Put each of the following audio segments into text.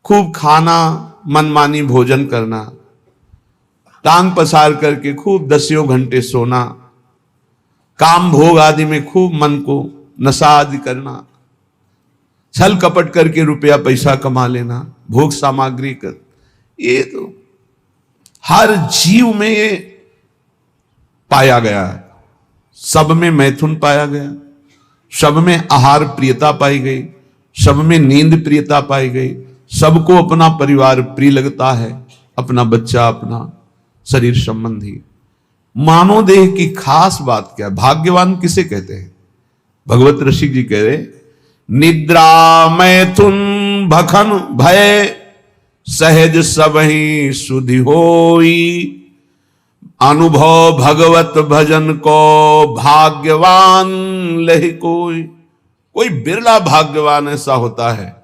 खूब खाना, मनमानी भोजन करना, टांग पसार करके खूब 10 घंटे सोना, काम भोग आदि में खूब मन को नशा आदि करना, छल कपट करके रुपया पैसा कमा लेना, भोग सामग्री कर, ये तो हर जीव में ये पाया गया है। सब में मैथुन पाया गया, सब में आहार प्रियता पाई गई, सब में नींद प्रियता पाई गई, सबको अपना परिवार प्रिय लगता है, अपना बच्चा, अपना शरीर संबंधी। मानव देह की खास बात क्या है? भाग्यवान किसे कहते हैं? भगवत ऋषि जी कह रहे, निद्रा मैथुन भखन भय सहज सबहि सुधि होई, अनुभव भगवत भजन को भाग्यवान लहि कोई। कोई बिरला भाग्यवान ऐसा होता है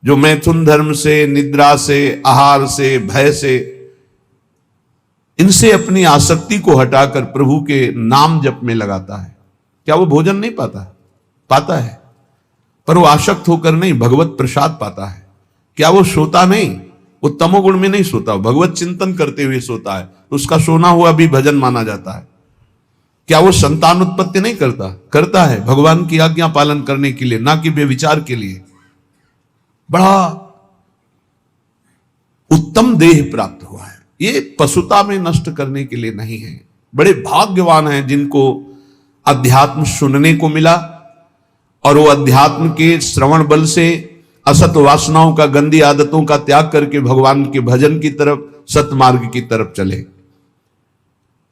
जो मैथुन धर्म से, निद्रा से, आहार से, भय से, इनसे अपनी आसक्ति को हटाकर प्रभु के नाम जप में लगाता है। क्या वो भोजन नहीं पाता? पाता है, पर वो आसक्त होकर नहीं, भगवत प्रसाद पाता है। क्या वो सोता नहीं? वो तमोगुण में नहीं सोता, भगवत चिंतन करते हुए सोता है, तो उसका सोना हुआ भी भजन माना जाता है। क्या वो संतान उत्पत्ति नहीं करता? करता है, भगवान की आज्ञा पालन करने के लिए, ना कि बेविचार के लिए। बड़ा उत्तम देह प्राप्त हुआ है, ये पशुता में नष्ट करने के लिए नहीं है। बड़े भाग्यवान हैं जिनको अध्यात्म सुनने को मिला, और वो अध्यात्म के श्रवण बल से असत वासनाओं का, गंदी आदतों का त्याग करके भगवान के भजन की तरफ, सतमार्ग की तरफ चले।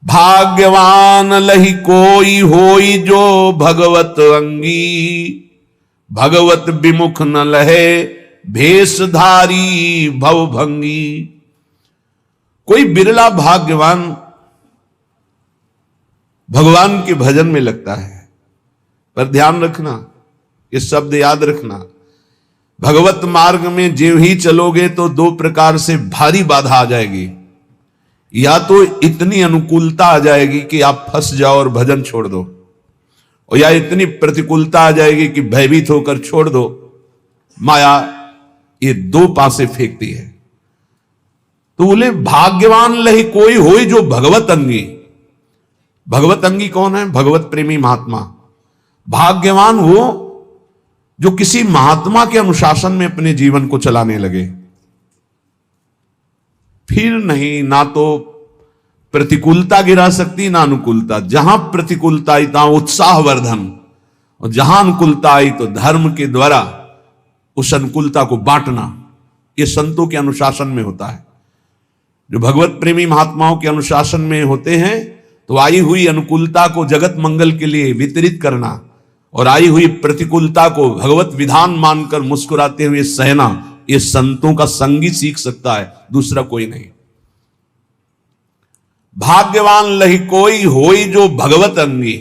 भाग्यवान लही कोई होई जो भगवत अंगी, भगवत विमुख न लहे भेषधारी भवभंगी। कोई बिरला भाग्यवान भगवान के भजन में लगता है। पर ध्यान रखना, ये शब्द याद रखना, भगवत मार्ग में जो ही चलोगे तो दो प्रकार से भारी बाधा आ जाएगी। या तो इतनी अनुकूलता आ जाएगी कि आप फंस जाओ और भजन छोड़ दो, और या इतनी प्रतिकूलता आ जाएगी कि भयभीत होकर छोड़ दो। माया ये दो पासे फेंकती है। तो बोले भाग्यवान लही कोई होई जो भगवत अंगी। भगवत अंगी कौन है? भगवत प्रेमी महात्मा। भाग्यवान वो जो किसी महात्मा के अनुशासन में अपने जीवन को चलाने लगे। फिर नहीं, ना तो प्रतिकूलता गिरा सकती, ना अनुकूलता। जहां प्रतिकूलता आई तहां उत्साहवर्धन, और जहां अनुकूलता आई तो धर्म के द्वारा उस अनुकूलता को बांटना। यह संतों के अनुशासन में होता है। जो भगवत प्रेमी महात्माओं के अनुशासन में होते हैं तो आई हुई अनुकूलता को जगत मंगल के लिए वितरित करना, और आई हुई प्रतिकूलता को भगवत विधान मानकर मुस्कुराते हुए सहना, ये संतों का संगी सीख सकता है, दूसरा कोई नहीं। भाग्यवान लही कोई होई जो भगवत अंगी।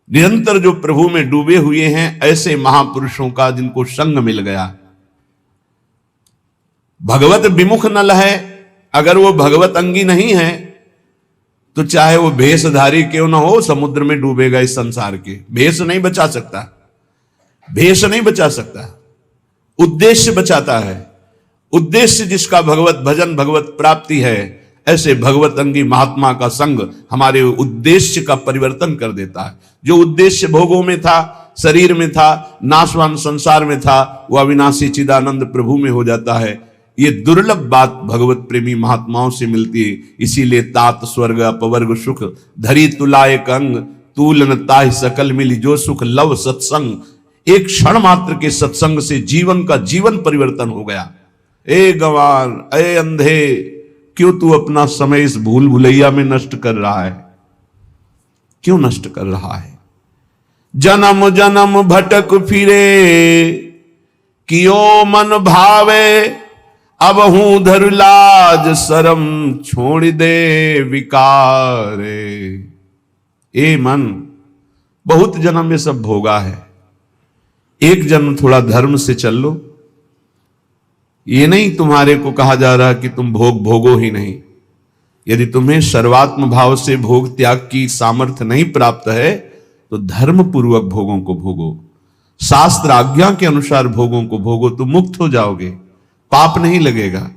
निरंतर जो प्रभु में डूबे हुए हैं ऐसे महापुरुषों का जिनको संग मिल गया। भगवत विमुख न लहे, अगर वो भगवत अंगी नहीं है तो चाहे वो भेषधारी क्यों ना हो, समुद्र में डूबेगा। इस संसार के भेष नहीं बचा सकता, भेष नहीं बचा सकता, उद्देश्य बचाता है। उद्देश्य जिसका भगवत भजन, भगवत प्राप्ति है, ऐसे भगवत अंगी महात्मा का संग हमारे उद्देश्य का परिवर्तन कर देता है। जो उद्देश्य भोगों में था, शरीर में था, नाशवान संसार में था, वह अविनाशी चिदानंद प्रभु में हो जाता है। ये दुर्लभ बात भगवत प्रेमी महात्माओं से मिलती है। इसीलिए तात स्वर्ग अपवर्ग सुख धरी तुलायक अंग, तूल न ताहि सकल मिली जो सुख लव सत्संग। एक क्षण मात्र के सत्संग से जीवन का जीवन परिवर्तन हो गया। ए गंवार, ए अंधे, क्यों तू अपना समय इस भूल भुलैया में नष्ट कर रहा है? क्यों नष्ट कर रहा है? जन्म जन्म भटक फिरे कियो मन भावे, अब हूं धर लाज शरम छोड़ दे विकारे। ए मन, बहुत जन्म ये सब भोगा है, एक जन्म थोड़ा धर्म से चल लो। ये नहीं तुम्हारे को कहा जा रहा कि तुम भोग भोगो ही नहीं। यदि तुम्हें सर्वात्म भाव से भोग त्याग की सामर्थ्य नहीं प्राप्त है तो धर्म पूर्वक भोगों को भोगो। शास्त्र आज्ञा के अनुसार भोगों को भोगो तो मुक्त हो जाओगे, पाप नहीं लगेगा।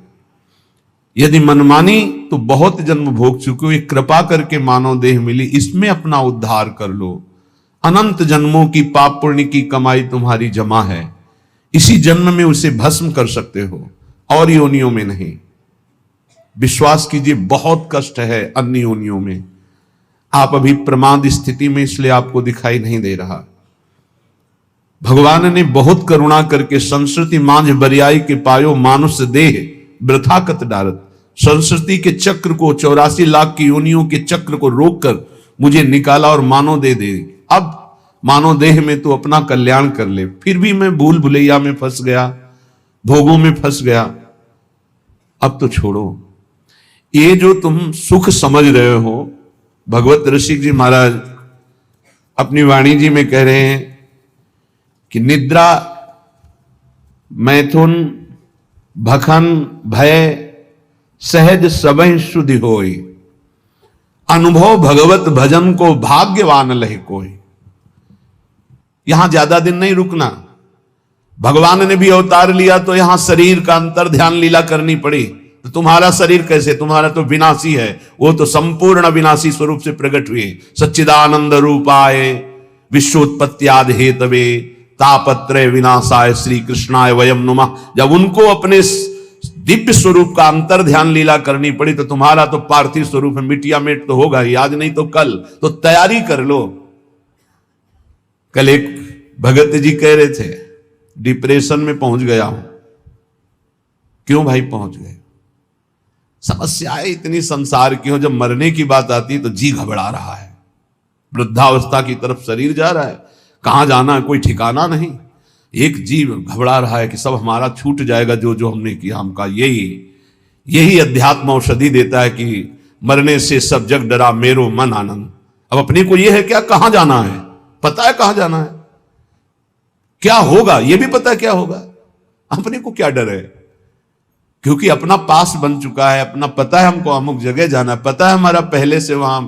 यदि मनमानी तो बहुत जन्म भोग चुके हो, एक कृपा करके मानव देह मिली, इसमें अपना उद्धार कर लो। अनंत जन्मों की पाप पुण्य की कमाई तुम्हारी जमा है, इसी जन्म में उसे भस्म कर सकते हो और योनियों में नहीं। विश्वास कीजिए, बहुत कष्ट है अन्य योनियों में। आप अभी प्रमाद स्थिति में, इसलिए आपको दिखाई नहीं दे रहा। भगवान ने बहुत करुणा करके संस्कृति मांझ बरियाई के पायो मानुष देह वृथा कत डारत, संस्कृति के चक्र को, 84 लाख की योनियों के चक्र को रोककर मुझे निकाला और मानव दे दे। अब मानव देह में तो अपना कल्याण कर ले, फिर भी मैं भूल भुलैया में फंस गया, भोगों में फंस गया। अब तो छोड़ो, ये जो तुम सुख समझ रहे हो, भगवत ऋषिक जी महाराज अपनी वाणी जी में कह रहे हैं कि निद्रा, मैथुन, भखन, भय सहज सबहि शुद्धि होई, अनुभव भगवत भजन को भाग्यवान लहे कोई। यहां ज्यादा दिन नहीं रुकना। भगवान ने भी अवतार लिया तो यहां शरीर का अंतर ध्यान लीला करनी पड़ी। तो तुम्हारा शरीर कैसे, तुम्हारा तो विनाशी है, वो तो संपूर्ण विनाशी स्वरूप से प्रकट हुए। सच्चिदानंद रूपाय विश्वोत्पत्त्यादि हेतवे तापत्रय विनाशाय श्री कृष्णाय वयम नुमः। जब उनको अपने दिव्य स्वरूप का अंतर ध्यान लीला करनी पड़ी तो तुम्हारा तो पार्थिव स्वरूप है, मिटिया मेट तो होगा ही, आज नहीं तो कल। तो तैयारी कर लो। कल एक भगत जी कह रहे थे, डिप्रेशन में पहुंच गया हूं। क्यों भाई पहुंच गए? समस्याएं इतनी संसार की हो, जब मरने की बात आती है तो जी घबरा रहा है, वृद्धावस्था की तरफ शरीर जा रहा है, कहां जाना है कोई ठिकाना नहीं। एक जीव घबरा रहा है कि सब हमारा छूट जाएगा, जो जो हमने किया हमका। यही अध्यात्म औषधि देता है कि मरने से सब जग डरा मेरो मन आनंद। अब अपने को यह है क्या, कहां जाना है, पता है कहां जाना है, क्या होगा यह भी पता है क्या होगा। अपने को क्या डर है, क्योंकि अपना पास बन चुका है, अपना पता है हमको अमुक जगह जाना है, पता है हमारा पहले से वहां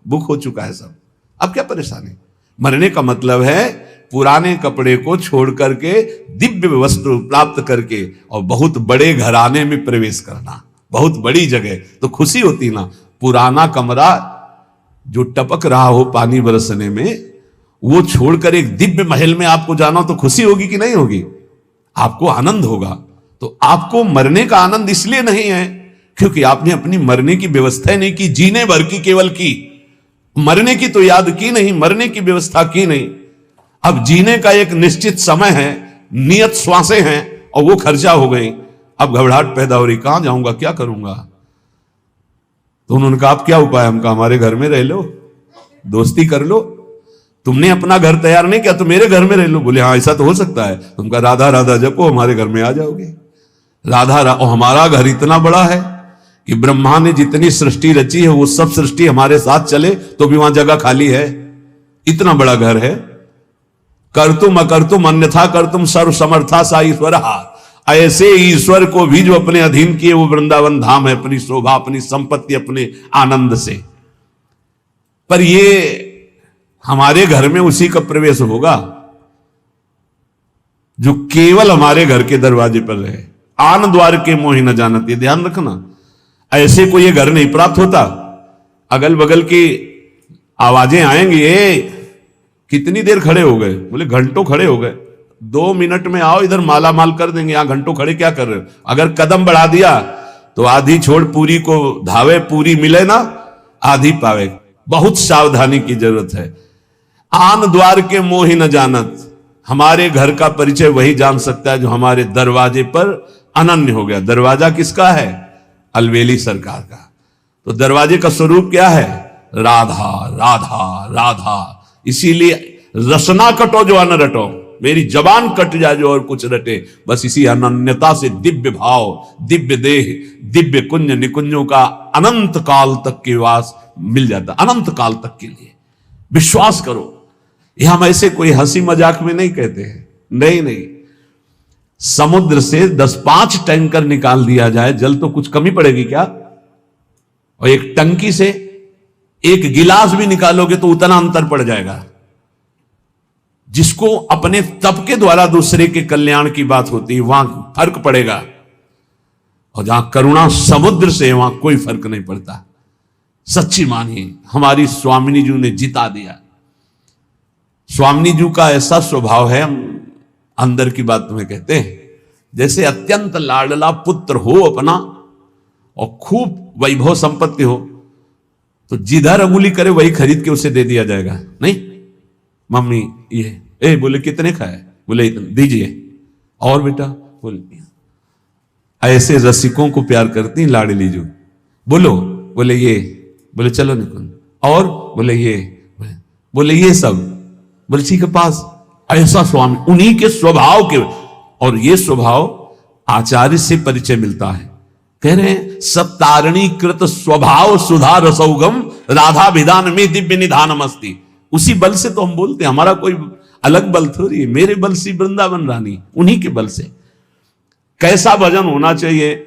बुक हो चुका है सब। अब क्या परेशानी। मरने का मतलब है पुराने कपड़े को छोड़ करके दिव्य वस्त्र प्राप्त करके और बहुत बड़े घराने में प्रवेश करना, बहुत बड़ी जगह। तो खुशी होती ना। पुराना कमरा जो टपक रहा हो पानी बरसने में, वो छोड़कर एक दिव्य महल में आपको जाना, तो खुशी होगी कि नहीं होगी? आपको आनंद होगा। तो आपको मरने का आनंद इसलिए नहीं है क्योंकि आपने अपनी मरने की व्यवस्था नहीं की, जीने भर की केवल की, मरने की तो याद की नहीं, मरने की व्यवस्था की नहीं। अब जीने का एक निश्चित समय है, नियत श्वासें हैं और वो खर्चा हो गई। अब घबराहट पैदा हो रही, कहां जाऊंगा, क्या करूंगा। तो उन्होंने कहा आप क्या उपाय, हमका हमारे घर में रह लो, दोस्ती कर लो। तुमने अपना घर तैयार नहीं किया तो मेरे घर में रह लो। बोले हाँ ऐसा तो हो सकता है। तुमका राधा राधा जपो, हमारे घर में आ जाओगे। राधा और हमारा घर इतना बड़ा है कि ब्रह्मा ने जितनी सृष्टि रची है वो सब सृष्टि हमारे साथ चले तो भी वहां जगह खाली है, इतना बड़ा घर है। कर्तुम अकर्तुम अन्यथा कर्तुम सर्व समर्था सा ईश्वर। ऐसे ईश्वर को भी जो अपने अधीन किए वो वृंदावन धाम है, अपनी शोभा, अपनी संपत्ति, अपने आनंद से। पर ये हमारे घर में उसी का प्रवेश होगा जो केवल हमारे घर के दरवाजे पर रहे। आन द्वार के मोहि न जानत, ये ध्यान रखना। ऐसे को ये घर नहीं प्राप्त होता। अगल बगल की आवाजें आएंगी, कितनी देर खड़े हो गए? बोले घंटों खड़े हो गए। 2 मिनट में आओ, इधर माला माल कर देंगे। यहां घंटों खड़े क्या कर रहे हो? अगर कदम बढ़ा दिया तो आधी छोड़ पूरी को धावे, पूरी मिले ना आधी पावे। बहुत सावधानी की जरूरत है। आन द्वार के मोहि न जानत, हमारे घर का परिचय वही जान सकता है जो हमारे दरवाजे पर अनन्य हो गया। दरवाजा किसका है? अलवेली सरकार का। तो दरवाजे का स्वरूप क्या है? राधा राधा राधा। इसीलिए रसना कटो जो अन रटो, मेरी जबान कट जाए जो और कुछ रटे। बस इसी अनन्यता से दिव्य भाव, दिव्य देह, दिव्य कुंज निकुंजों का अनंत काल तक के वास मिल जाता, अनंत काल तक के लिए। विश्वास करो, ये हम ऐसे कोई हंसी मजाक में नहीं कहते हैं। नहीं नहीं, समुद्र से 10-5 टैंकर निकाल दिया जाए, जल तो कुछ कमी पड़ेगी क्या? और एक टंकी से 1 गिलास भी निकालोगे तो उतना अंतर पड़ जाएगा। जिसको अपने तप के द्वारा दूसरे के कल्याण की बात होती है वहां फर्क पड़ेगा, और जहां करुणा समुद्र से वहां कोई फर्क नहीं पड़ता। सच्ची मानिए, हमारी स्वामिनी जी ने जिता दिया। स्वामिनी जी का ऐसा स्वभाव है, हम अंदर की बात तुम्हें कहते हैं, जैसे अत्यंत लाडला पुत्र हो अपना और खूब वैभव संपत्ति हो तो जिधर अंगुली करे वही खरीद के उसे दे दिया जाएगा। नहीं मम्मी ये बोले कितने का है, बोले इतने दीजिए, और बेटा बोले। ऐसे रसिकों को प्यार करती लाडली जो, बोलो, बोले ये, बोले चलो निकुंज, और बोले ये, बोले ये सब, बोले ठीक है पास। ऐसा स्वामी, उन्हीं के स्वभाव के, और ये स्वभाव आचार्य से परिचय मिलता है। कह रहे हैं सब तारणी कृत स्वभाव सुधा रसौगम राधा विधान में दिव्य निधानम अस्ति। उसी बल से तो हम बोलते हैं, हमारा कोई अलग बल थोड़ी है, मेरे बल से वृंदावन रानी, उन्हीं के बल से। कैसा भजन होना चाहिए,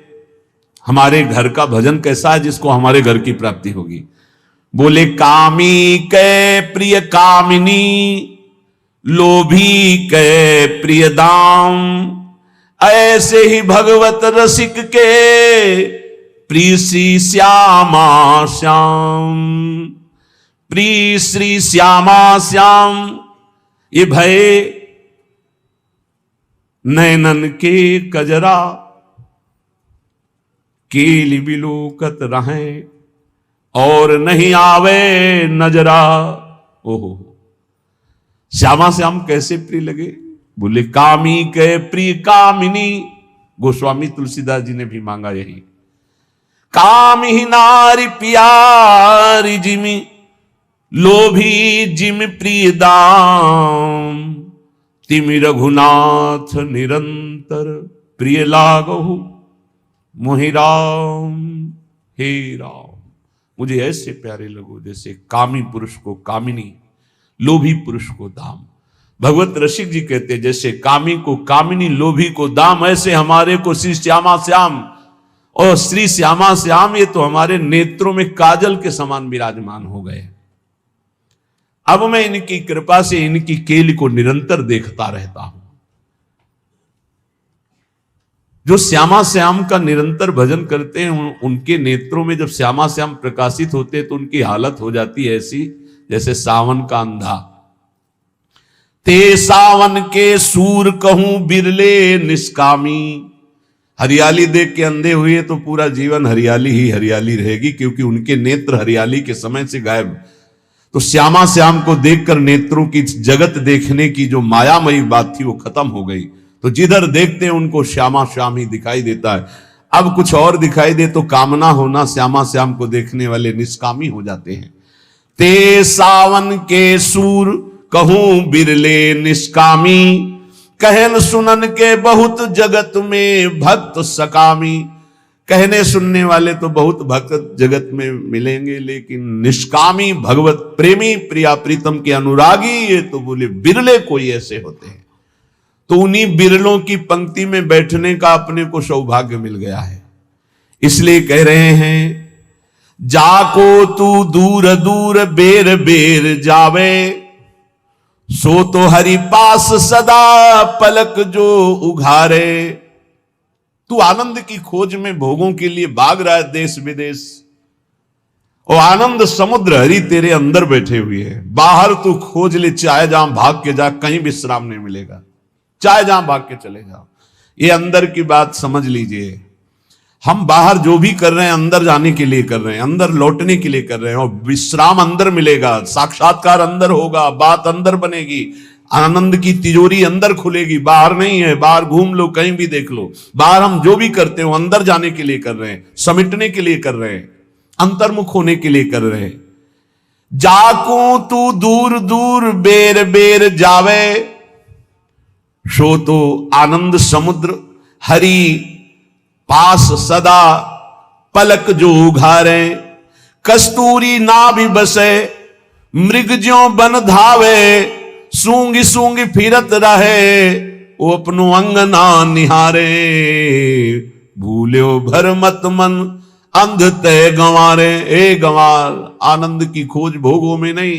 हमारे घर का भजन कैसा है जिसको हमारे घर की प्राप्ति होगी। बोले कामी के प्रिय कामिनी, लोभी के प्रिय दाम, ऐसे ही भगवत रसिक के प्रिय श्री श्यामा श्याम। प्रिय श्री श्यामा श्याम, ये भय नैनन के कजरा, केली बिलोकत रहें और नहीं आवे नजरा। ओहो, श्यामा श्याम कैसे प्रिय लगे। बोले कामी के प्रिय कामिनी, गोस्वामी तुलसीदास जी ने भी मांगा यही। काम ही नारी प्यारी जिमी, लोभी जिम प्रिय दाम, तिमि रघुनाथ निरंतर प्रिय लागहु मोहि राम। हे राम, मुझे ऐसे प्यारे लगो जैसे कामी पुरुष को कामिनी, लोभी पुरुष को दाम। भगवत रसिक जी कहते हैं जैसे कामी को कामिनी, लोभी को दाम, ऐसे हमारे को श्री श्यामा श्याम। और श्री श्यामा श्याम ये तो हमारे नेत्रों में काजल के समान विराजमान हो गए। अब मैं इनकी कृपा से इनकी केली को निरंतर देखता रहता हूं। जो श्यामा श्याम का निरंतर भजन करते हैं उनके नेत्रों में जब श्यामा श्याम प्रकाशित होते हैं तो उनकी हालत हो जाती है ऐसी जैसे सावन का अंधा। ते सावन के सूर कहूं बिरले निष्कामी। हरियाली देख के अंधे हुए तो पूरा जीवन हरियाली ही हरियाली रहेगी, क्योंकि उनके नेत्र हरियाली के समय से गायब। तो श्यामा श्याम को देखकर नेत्रों की जगत देखने की जो मायामयी बात थी वो खत्म हो गई। तो जिधर देखते हैं उनको श्यामा श्याम ही दिखाई देता है। अब कुछ और दिखाई दे तो कामना होना, श्यामा श्याम को देखने वाले निष्कामी हो जाते हैं। ते सावन के सूर कहूं बिरले निष्कामी, कहन सुनन के बहुत जगत में भक्त सकामी। कहने सुनने वाले तो बहुत भक्त जगत में मिलेंगे, लेकिन निष्कामी भगवत प्रेमी प्रिया प्रीतम के अनुरागी ये तो बोले बिरले कोई ऐसे होते हैं। तो उन्हीं बिरलों की पंक्ति में बैठने का अपने को सौभाग्य मिल गया है। इसलिए कह रहे हैं जाको तू दूर दूर बेर बेर जावे, सो तो हरि पास सदा पलक जो उघारे। तू आनंद की खोज में भोगों के लिए भाग रहा है देश विदेश, और आनंद समुद्र हरि तेरे अंदर बैठे हुए है। बाहर तू खोज ले, चाहे जहां भाग के जा, कहीं विश्राम नहीं मिलेगा, चाहे जहां भाग के चले जाओ। ये अंदर की बात समझ लीजिए। हम बाहर जो भी कर रहे हैं अंदर जाने के लिए कर रहे हैं, अंदर लौटने के लिए कर रहे हैं, और विश्राम अंदर मिलेगा, साक्षात्कार अंदर होगा, बात अंदर बनेगी, आनंद की तिजोरी अंदर खुलेगी, बाहर नहीं है। बाहर घूम लो, कहीं भी देख लो, बाहर हम जो भी करते हो अंदर जाने के लिए कर रहे हैं, समेटने के लिए कर रहे हैं, अंतर्मुख होने के लिए कर रहे हैं। जाकू तू दूर दूर बेर बेर जावे, सो तो आनंद समुद्र हरि पास सदा पलक जो उघारे। कस्तूरी ना भी बसे मृग ज्यों बन धावे, सूंगी सूंगी फिरत रहे वो अपनो अंगना निहारे। भूल्यो भर मत मन अंध तय गंवारे। ए गंवार, आनंद की खोज भोगों में नहीं,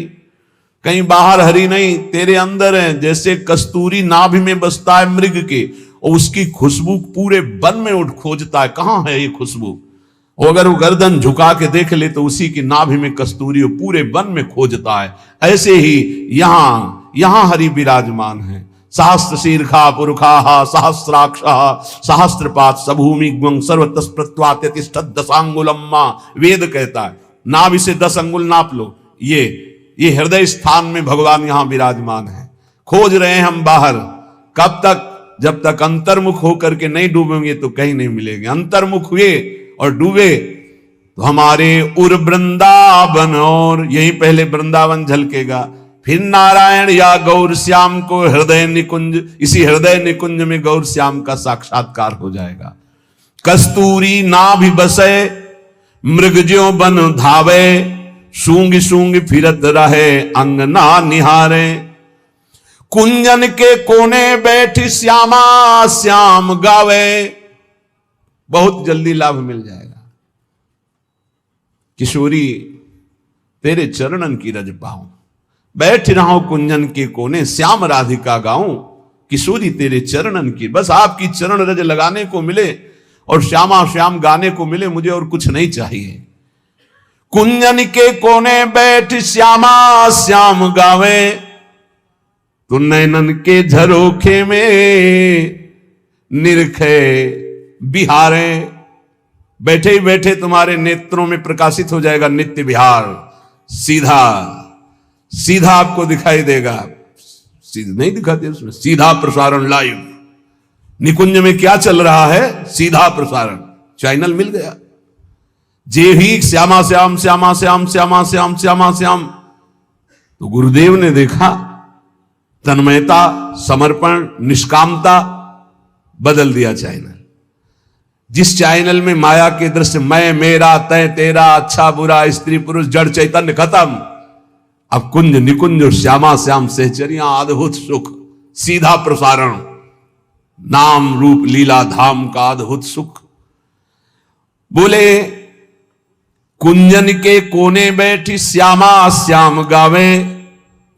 कहीं बाहर हरि नहीं, तेरे अंदर है। जैसे कस्तूरी नाभि में बसता है मृग के, और उसकी खुशबू पूरे वन में उठ खोजता है, कहां है ये खुशबू। और अगर वो गर्दन झुका के देख ले तो उसी की नाभि में कस्तूरी पूरे वन में खोजता है। ऐसे ही यहां हरि विराजमान है। सहस्त्र शीर्षा पुरुषा सहस्राक्ष सहस्त्रपात सभूमि सर्वतस्प्रत्वात्यतिष्ठत् दशांगुलम्मा। वेद कहता है नाभि से 10 अंगुल नाप लो। ये हृदय स्थान में भगवान यहां विराजमान है। खोज रहे हैं हम बाहर, कब तक? जब तक अंतर्मुख होकर के नहीं डूबेंगे तो कहीं नहीं मिलेंगे। अंतर्मुख हुए और डूबे तो हमारे उर वृंदावन, और यही पहले वृंदावन झलकेगा, फिर नारायण या गौर श्याम को हृदय निकुंज, इसी हृदय निकुंज में गौर श्याम का साक्षात्कार हो जाएगा। कस्तूरी नाभि बसे मृगज्यों बन धावे, सूंग सूंग फिरत रहे अंगना निहारे। कुंजन के कोने बैठी श्यामा श्याम गावे। बहुत जल्दी लाभ मिल जाएगा। किशोरी तेरे चरणन की रज पाऊं, बैठ रहा हूं कुंजन के कोने, श्याम राधिका गाऊं। किशोरी तेरे चरणन की, बस आपकी चरण रज लगाने को मिले और श्यामा श्याम गाने को मिले, मुझे और कुछ नहीं चाहिए। कुंजन के कोने बैठ श्यामा श्याम गावे, तो नैनन के झरोखे में निरखे बिहारे। बैठे ही बैठे तुम्हारे नेत्रों में प्रकाशित हो जाएगा नित्य विहार। सीधा सीधा आपको दिखाई देगा, सीधा नहीं दिखाते उसमें, सीधा प्रसारण लाइव। निकुंज में क्या चल रहा है? सीधा प्रसारण, चैनल मिल गया। जे ही श्यामा श्याम श्यामा श्याम श्यामा श्याम श्यामा श्याम, तो गुरुदेव ने देखा तन्मयता, समर्पण, निष्कामता, बदल दिया चैनल। जिस चैनल में माया के दृश्य, मैं मेरा तय तेरा, अच्छा बुरा, स्त्री पुरुष, जड़ चैतन्य खत्म। अब कुंज निकुंज श्यामा श्याम सहचरियां, अद्भुत सुख, सीधा प्रसारण, नाम रूप लीला धाम का अद्भुत सुख। बोले कुंजन के कोने बैठी श्यामा श्याम गावे,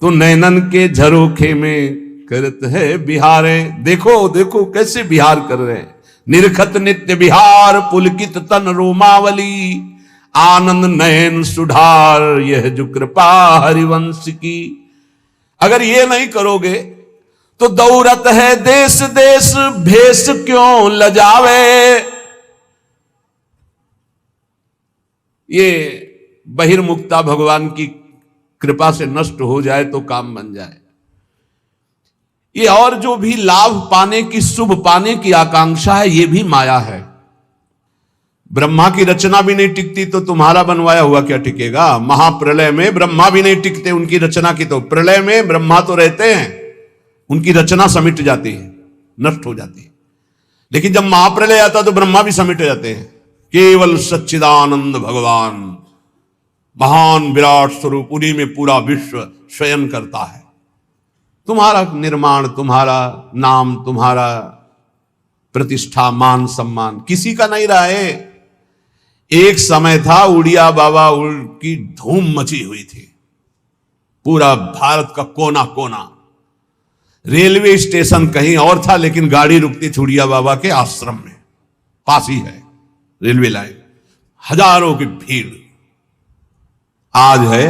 तो नैनन के झरोखे में करत है बिहारे। देखो देखो कैसे बिहार कर रहे हैं। निरखत नित्य बिहार पुलकित तन रोमावली, आनंद नयन सुधार यह जो कृपा हरिवंश की। अगर ये नहीं करोगे तो दौरत है देश देश भेष क्यों लजावे। ये बहिर्मुक्ता भगवान की कृपा से नष्ट हो जाए तो काम बन जाए। ये और जो भी लाभ पाने की, शुभ पाने की आकांक्षा है, ये भी माया है। ब्रह्मा की रचना भी नहीं टिकती तो तुम्हारा बनवाया हुआ क्या टिकेगा। महाप्रलय में ब्रह्मा भी नहीं टिकते उनकी रचना की, तो प्रलय में ब्रह्मा तो रहते हैं, उनकी रचना समिट जाती है, नष्ट हो जाती है। लेकिन जब महाप्रलय आता तो ब्रह्मा भी समिट जाते हैं। केवल सच्चिदानंद भगवान, महान विराट स्वरूप, उन्हीं में पूरा विश्व शयन करता है। तुम्हारा निर्माण, तुम्हारा नाम, तुम्हारा प्रतिष्ठा, मान सम्मान किसी का नहीं रहा है। एक समय था उड़िया बाबा की धूम मची हुई थी, पूरा भारत का कोना कोना। रेलवे स्टेशन कहीं और था, लेकिन गाड़ी रुकती थी उड़िया बाबा के आश्रम में, पास ही है रेलवे लाइन, हजारों की भीड़। आज है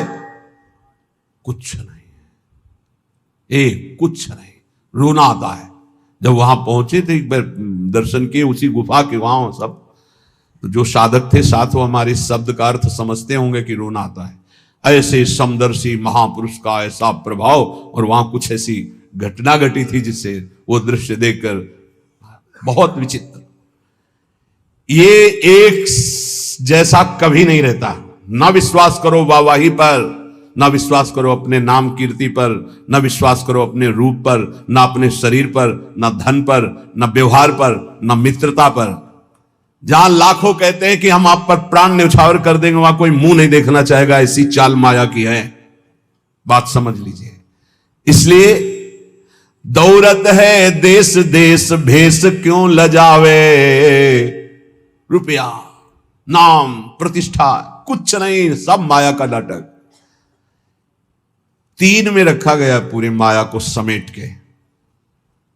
कुछ नहीं, कुछ नहीं। रोना आता है। जब वहां पहुंचे थे, एक बार दर्शन किए उसी गुफा के, वहां सब तो जो साधक थे साथ, वो हमारे शब्द का अर्थ समझते होंगे कि रोना आता है। ऐसे समदर्शी महापुरुष का ऐसा प्रभाव, और वहां कुछ ऐसी घटना घटी थी जिससे वो दृश्य देखकर बहुत विचित्र। ये एक जैसा कभी नहीं रहता। ना विश्वास करो वाहवाही पर, ना विश्वास करो अपने नाम कीर्ति पर, ना विश्वास करो अपने रूप पर, ना अपने शरीर पर, ना धन पर, ना व्यवहार पर, ना मित्रता पर। जहां लाखों कहते हैं कि हम आप पर प्राण न्यौछावर कर देंगे, वहां कोई मुंह नहीं देखना चाहेगा। ऐसी चाल माया की है, बात समझ लीजिए। इसलिए दौरत है देश देश भेष क्यों लजावे। रुपया, नाम, प्रतिष्ठा कुछ नहीं, सब माया का नाटक। तीन में रखा गया पूरी माया को समेट के,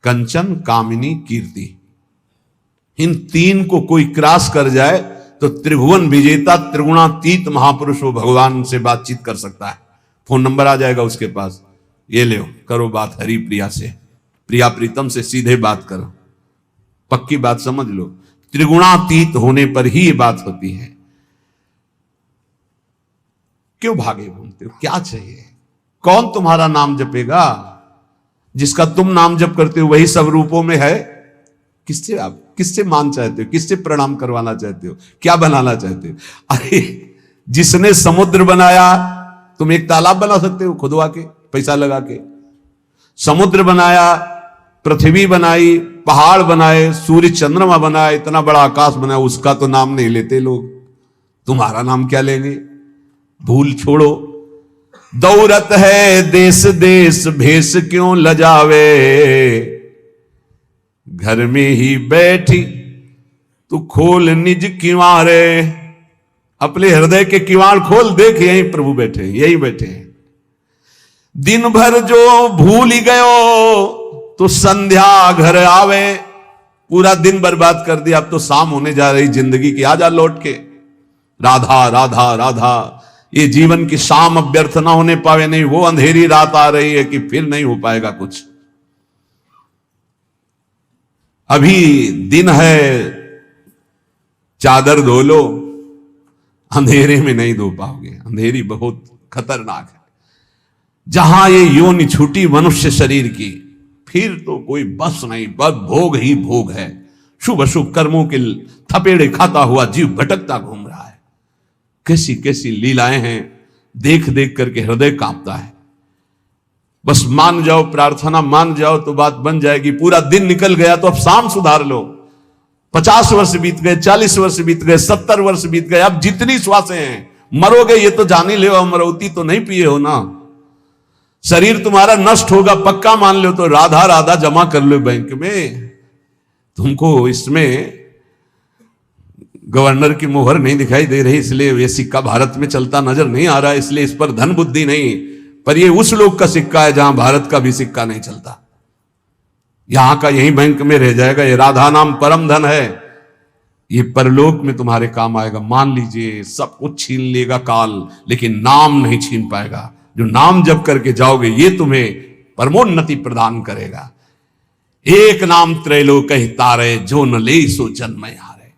कंचन, कामिनी, कीर्ति। इन तीन को कोई क्रॉस कर जाए तो त्रिभुवन विजेता त्रिगुणातीत महापुरुष वो भगवान से बातचीत कर सकता है। फोन नंबर आ जाएगा उसके पास, ये ले करो बात हरि प्रिया से, प्रिया प्रीतम से सीधे बात करो, पक्की बात समझ लो। त्रिगुणातीत होने पर ही ये बात होती है। क्यों भागे घूमते हो, क्या चाहिए? कौन तुम्हारा नाम जपेगा? जिसका तुम नाम जप करते हो वही सब रूपों में है। किससे आप किससे मान चाहते हो? किससे प्रणाम करवाना चाहते हो? क्या बनाना चाहते हो? अरे जिसने समुद्र बनाया, तुम एक तालाब बना सकते हो खुदवा के, पैसा लगा के। समुद्र बनाया, पृथ्वी बनाई, पहाड़ बनाए, सूर्य चंद्रमा बनाया, इतना बड़ा आकाश बनाया, उसका तो नाम नहीं लेते लोग। तुम्हारा नाम क्या लेंगे? भूल छोड़ो। दौरत है देश देश भेष क्यों लजावे, घर में ही बैठी तू खोल निज किवारे। अपने हृदय के किवाड़ खोल, देख यहीं प्रभु बैठे, यही बैठे हैं। दिन भर जो भूल ही गयो तो संध्या घर आवे। पूरा दिन बर्बाद कर दिया, अब तो शाम होने जा रही जिंदगी की, आजा लौट के। राधा राधा राधा, ये जीवन की शाम अब व्यर्थ ना होने पावे। नहीं, वो अंधेरी रात आ रही है कि फिर नहीं हो पाएगा कुछ। अभी दिन है, चादर धो लो, अंधेरे में नहीं धो पाओगे। अंधेरी बहुत खतरनाक है। जहां ये योनि छूटी मनुष्य शरीर की, फिर तो कोई बस नहीं, बस भोग ही भोग है। शुभ अशुभ कर्मों के थपेड़े खाता हुआ जीव भटकता घूम रहा है। कैसी कैसी लीलाएं हैं, देख देख करके हृदय कांपता है। बस मान जाओ, प्रार्थना मान जाओ तो बात बन जाएगी। पूरा दिन निकल गया तो अब शाम सुधार लो। 50 वर्ष बीत गए, 40 वर्ष बीत गए, 70 वर्ष बीत गए, अब जितनी श्वासें हैं, मरोगे ये तो जान ही ले, अमरौती तो नहीं पिए हो ना। शरीर तुम्हारा नष्ट होगा पक्का मान लो, तो राधा राधा जमा कर लो बैंक में। तुमको इसमें गवर्नर की मोहर नहीं दिखाई दे रही, इसलिए ये सिक्का भारत में चलता नजर नहीं आ रहा, इसलिए इस पर धन बुद्धि नहीं। पर ये उस लोग का सिक्का है जहां भारत का भी सिक्का नहीं चलता। यहां का यही बैंक में रह जाएगा। ये राधा नाम परम धन है, ये परलोक में तुम्हारे काम आएगा। मान लीजिए सब कुछ छीन लेगा काल, लेकिन नाम नहीं छीन पाएगा। जो नाम जप करके जाओगे ये तुम्हें परमोन्नति प्रदान करेगा। एक नाम त्रैलोक तारे, जो न ले सो जन्म हारे।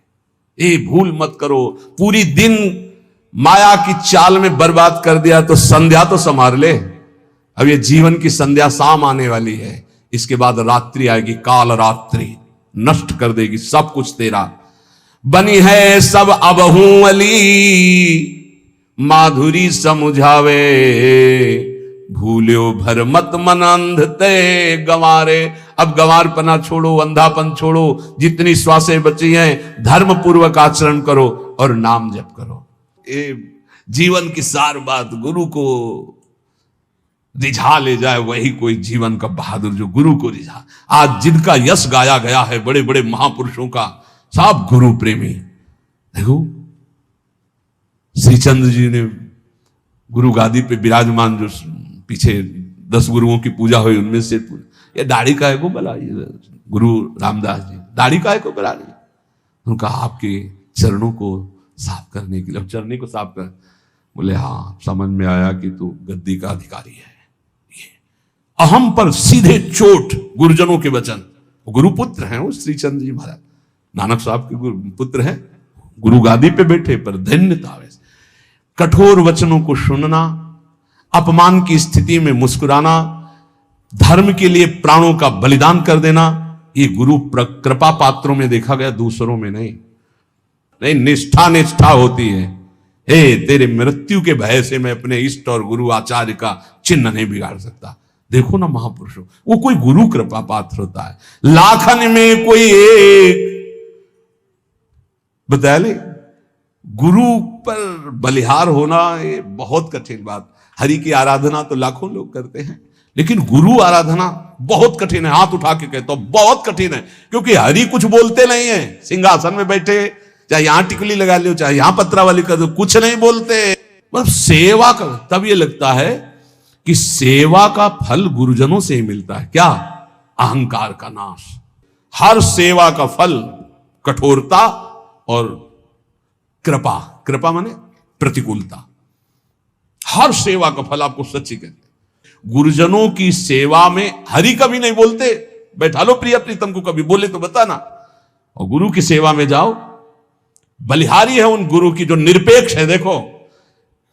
ए भूल मत करो। पूरी दिन माया की चाल में बर्बाद कर दिया तो संध्या तो संभाल ले। अब ये जीवन की संध्या शाम आने वाली है, इसके बाद रात्रि आएगी, काल रात्रि नष्ट कर देगी सब कुछ तेरा। बनी है सब अबहू अली, माधुरी समुझावे। भूल्यो भर मत मन अंध ते गंवारे। अब गंवारपना छोड़ो, अंधापन छोड़ो। जितनी श्वासें बची हैं धर्म पूर्वक आचरण करो और नाम जप करो। ये जीवन की सार बात गुरु को रिझा ले जाए, वही कोई जीवन का बहादुर जो गुरु को रिझा। आज जिनका यश गाया गया है बड़े बड़े महापुरुषों का, सब गुरु प्रेमी। देखो श्रीचंद्र जी ने गुरु गादी पे विराजमान, जो पीछे 10 गुरुओं की पूजा हुई उनमें से ये दाढ़ी का है को बला, ये गुरु रामदास जी दाढ़ी का है को बला रही। उनका आपके चरणों को साफ करने के लिए, चरणी को साफ कर। बोले हाँ, समझ में आया कि तू गद्दी का अधिकारी है। ये अहम पर सीधे चोट, गुरुजनों के वचन। गुरुपुत्र हैं वो श्रीचंद्र जी महाराज, नानक साहब के गुरु पुत्र हैं, गुरु गादी पे बैठे, पर धन्यता। कठोर वचनों को सुनना, अपमान की स्थिति में मुस्कुराना, धर्म के लिए प्राणों का बलिदान कर देना, ये गुरु कृपा पात्रों में देखा गया, दूसरों में नहीं। नहीं, निष्ठा निष्ठा होती है। हे तेरे मृत्यु के भय से मैं अपने इष्ट और गुरु आचार्य का चिन्ह नहीं बिगाड़ सकता। देखो ना महापुरुषों, वो कोई गुरु कृपा पात्र होता है, लाखन में कोई एक। बता ले, गुरु पर बलिहार होना ये बहुत कठिन बात। हरि की आराधना तो लाखों लोग करते हैं, लेकिन गुरु आराधना बहुत कठिन है। हाथ उठा के कहता हूं बहुत कठिन है, क्योंकि हरि कुछ बोलते नहीं है। सिंहासन में बैठे, चाहे यहां टिकली लगा लो, चाहे यहां पत्रावली कर दो, कुछ नहीं बोलते, बस सेवा कर। तब ये लगता है कि सेवा का फल गुरुजनों से ही मिलता है। क्या? अहंकार का नाश। हर सेवा का फल कठोरता और कृपा, कृपा माने प्रतिकूलता। हर सेवा का फल आपको सच्ची कहते हैं। गुरुजनों की सेवा में हरि कभी नहीं बोलते, बैठा लो प्रिय प्रीतम को, कभी बोले तो बताना। और गुरु की सेवा में जाओ, बलिहारी है उन गुरु की जो निरपेक्ष है। देखो,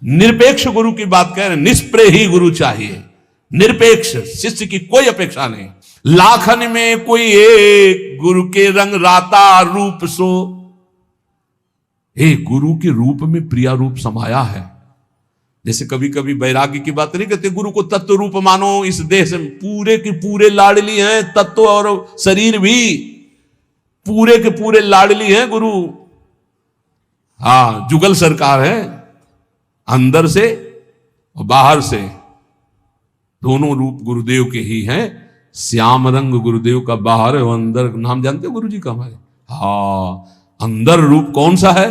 निरपेक्ष गुरु की बात कह रहे हैं, निष्प्रेय ही गुरु चाहिए, निरपेक्ष शिष्य की कोई अपेक्षा नहीं। लाखन में कोई एक गुरु के रंग राता रूप सो, एक गुरु के रूप में प्रिया रूप समाया है। जैसे कभी कभी वैराग्य की बात नहीं कहते, गुरु को तत्व रूप मानो, इस देह से पूरे के पूरे लाडली हैं, तत्व और शरीर भी पूरे के पूरे लाडली हैं गुरु। हाँ, जुगल सरकार है, अंदर से और बाहर से दोनों रूप गुरुदेव के ही हैं। श्याम रंग गुरुदेव का बाहर है और अंदर, नाम जानते हो गुरु जी का हमारे? हाँ, अंदर रूप कौन सा है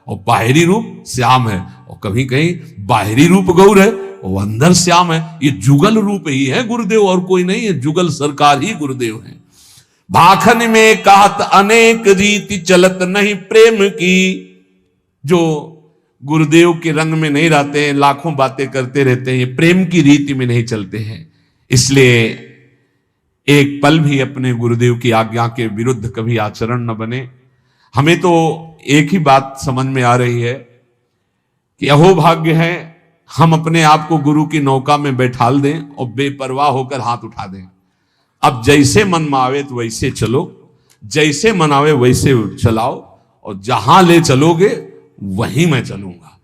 और बाहरी रूप श्याम है। और कभी कहीं बाहरी रूप गौर है और अंदर श्याम है। ये जुगल रूप ही है गुरुदेव, और कोई नहीं है, जुगल सरकार ही गुरुदेव है। भाखन में कहत अनेक रीति चलत नहीं प्रेम की। जो गुरुदेव के रंग में नहीं रहते हैं, लाखों बातें करते रहते हैं, प्रेम की रीति में नहीं चलते हैं। इसलिए एक पल भी अपने गुरुदेव की आज्ञा के विरुद्ध कभी आचरण न बने। हमें तो एक ही बात समझ में आ रही है कि अहोभाग्य है हम अपने आप को गुरु की नौका में बैठाल दें और बेपरवाह होकर हाथ उठा दें। अब जैसे मन में आवे तो वैसे चलो, जैसे मन आवे वैसे चलाओ, और जहां ले चलोगे वहीं मैं चलूंगा।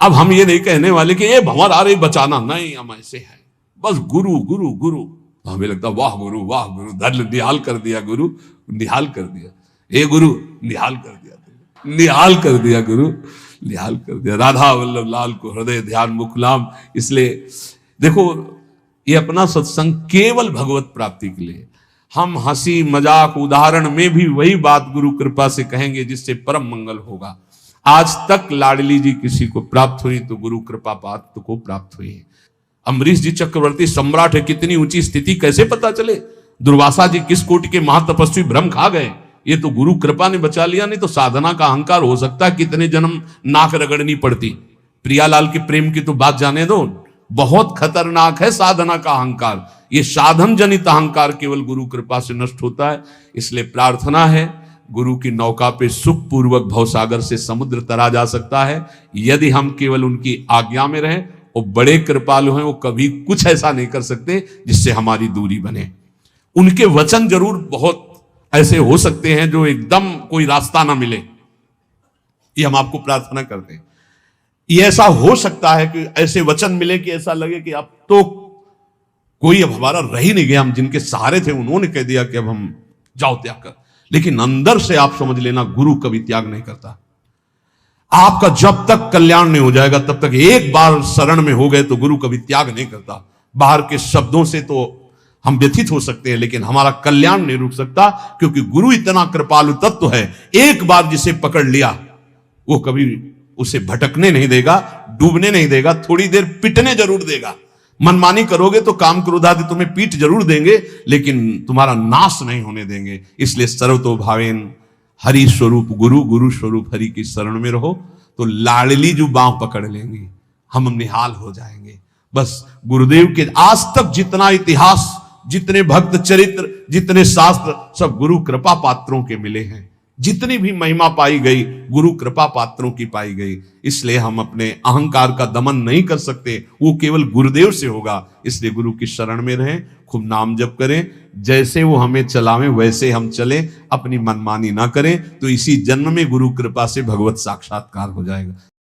अब हम ये नहीं कहने वाले कि ये भंवर आ रही बचाना, नहीं, हम ऐसे हैं बस गुरु गुरु गुरु। हमें लगता वाह गुरु वाह गुरु, धर निहाल कर दिया गुरु, निहाल कर दिया, हे गुरु निहाल कर दिया, निहाल कर दिया गुरु, निहाल कर दिया। राधा वल्लभ लाल को हृदय ध्यान मुखलाम। इसलिए देखो, ये अपना सत्संग केवल भगवत प्राप्ति के लिए। हम हंसी मजाक उदाहरण में भी वही बात गुरु कृपा से कहेंगे जिससे परम मंगल होगा। आज तक लाडली जी किसी को प्राप्त हुई तो गुरु कृपा पात्र को प्राप्त हुई है। अम्बरीश जी चक्रवर्ती सम्राट है, कितनी ऊंची स्थिति कैसे पता चले? दुर्वासा जी किस कोटि के महातपस्वी भ्रम खा गए, ये तो गुरु कृपा ने बचा लिया। नहीं तो साधना का अहंकार हो सकता है कितने जन्म नाक रगड़नी पड़ती। प्रियालाल के प्रेम की तो बात जाने दो, बहुत खतरनाक है साधना का अहंकार। ये साधन जनित अहंकार केवल गुरु कृपा से नष्ट होता है। इसलिए प्रार्थना है, गुरु की नौका पे सुख पूर्वक भवसागर से समुद्र तरा जा सकता है यदि हम केवल उनकी आज्ञा में रहें। वो बड़े कृपालु हैं, वो कभी कुछ ऐसा नहीं कर सकते जिससे हमारी दूरी बने। उनके वचन जरूर बहुत ऐसे हो सकते हैं जो एकदम कोई रास्ता ना मिले, ये हम आपको प्रार्थना करते हैं। ये ऐसा हो सकता है कि ऐसे वचन मिले कि ऐसा लगे कि अब तो कोई अब हमारा रह ही नहीं गया, हम जिनके सहारे थे उन्होंने कह दिया कि अब हम जाओ त्याग कर। लेकिन अंदर से आप समझ लेना, गुरु कभी त्याग नहीं करता। आपका जब तक कल्याण नहीं हो जाएगा तब तक, एक बार शरण में हो गए तो गुरु कभी त्याग नहीं करता। बाहर के शब्दों से तो हम व्यथित हो सकते हैं लेकिन हमारा कल्याण नहीं रुक सकता, क्योंकि गुरु इतना कृपालु तत्व है, एक बार जिसे पकड़ लिया वो कभी उसे भटकने नहीं देगा, डूबने नहीं देगा, थोड़ी देर पिटने जरूर देगा। मनमानी करोगे तो काम क्रोधादि तुम्हें पीठ जरूर देंगे लेकिन तुम्हारा नाश नहीं होने देंगे। इसलिए सर्वतो भावेन हरि स्वरूप गुरु, गुरु स्वरूप हरि की शरण में रहो तो लाडली जो बांह पकड़ लेंगी, हम निहाल हो जाएंगे। बस गुरुदेव के आज तक जितना इतिहास, जितने भक्त चरित्र, जितने शास्त्र, सब गुरु कृपा पात्रों के मिले हैं। जितनी भी महिमा पाई गई गुरु कृपा पात्रों की पाई गई। इसलिए हम अपने अहंकार का दमन नहीं कर सकते, वो केवल गुरुदेव से होगा। इसलिए गुरु की शरण में रहें, खूब नाम जप करें, जैसे वो हमें चलावें वैसे हम चलें, अपनी मनमानी ना करें तो इसी जन्म में गुरु कृपा से भगवत साक्षात्कार हो जाएगा।